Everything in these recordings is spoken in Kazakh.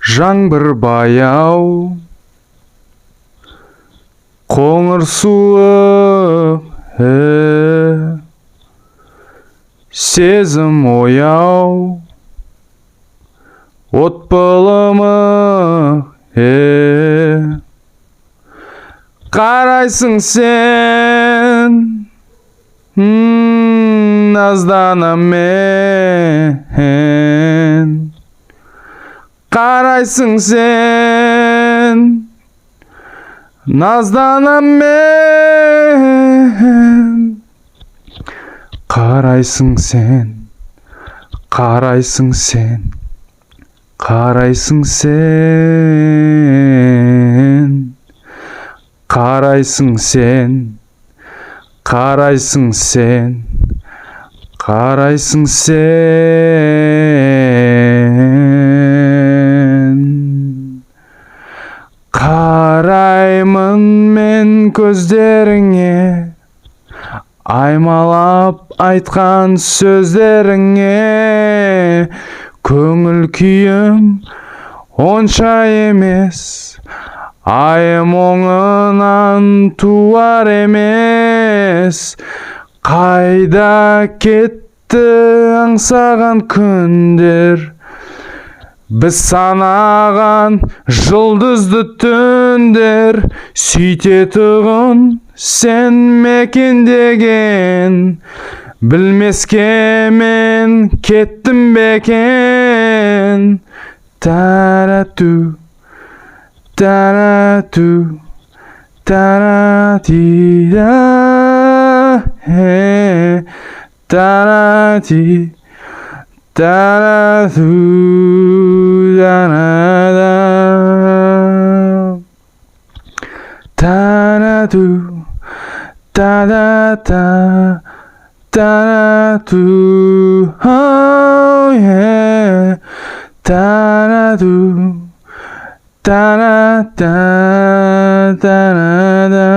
Жаңбыр баяу, қоңыр суық, сезім ояу, от былымық, қарайсың сен, назданам мен. Қарайсың сен, назданам мен. Қарайсың сен, қарайсың сен, қарайсың сен. Қарайсың сен, қарайсың сен, қарайсың сен. Қараймын мен көздеріңе, аймалап айтқан сөздеріңе. Көңіл күйім онша емес, айым оңынан туар емес. Қайда кетті аңсаған күндер, біз санаған жұлдызды түндер. Сөйтетұғын сен мекендеген, білмеске мен кеттім бекен. Тарату, тарату, таратида, тарати, тарату, тарада, тарату, та-да-та, тарату, oh yeah, тарату, та-да-та, та-да-да.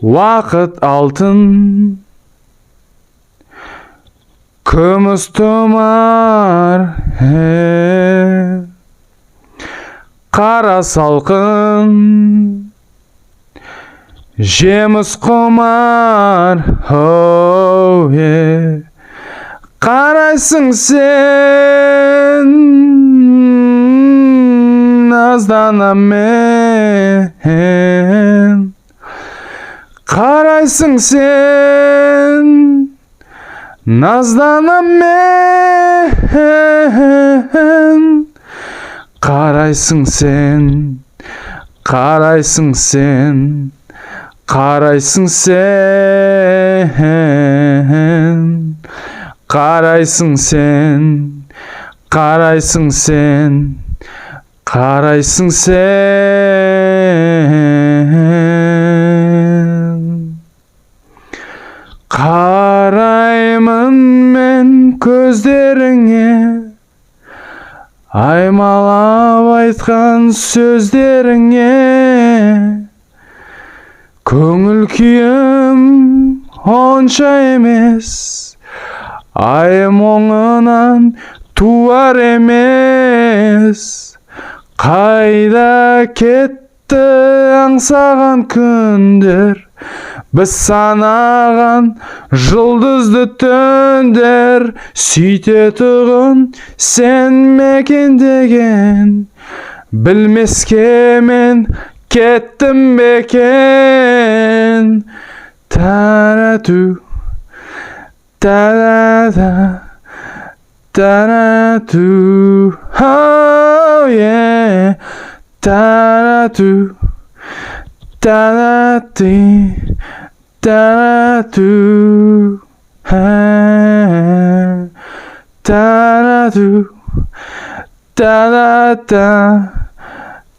Уақыт алтын, күміс тұмар, қара салқын, жеміс құмар, oh yeah. Қарайсың сен, назданам мен. Қарайсың сен, назданам мен. Қарайсың сен, қарайсың сен, қарайсың сен. Қарайсың сен, қарайсың сен, қарайсың сен. Қараймын мен көздеріңе, аймалап айтқан сөздеріңе. Көңіл күйім онша емес, айым оңынан туар емес. Қайда кетті аңсаған күндер, біз санаған жұлдызды түндер. Сөйтетұғын сен мекендеген, білмеске мен кеттім бекен. Тарату, та-да-да, тарату, oh yeah. Тарату, тарати, тарату, тарату, та-да-да,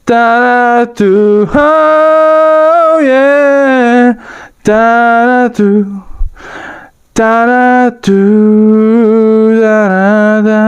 тарату, oh yeah. Тарату, тарату, да-да-да.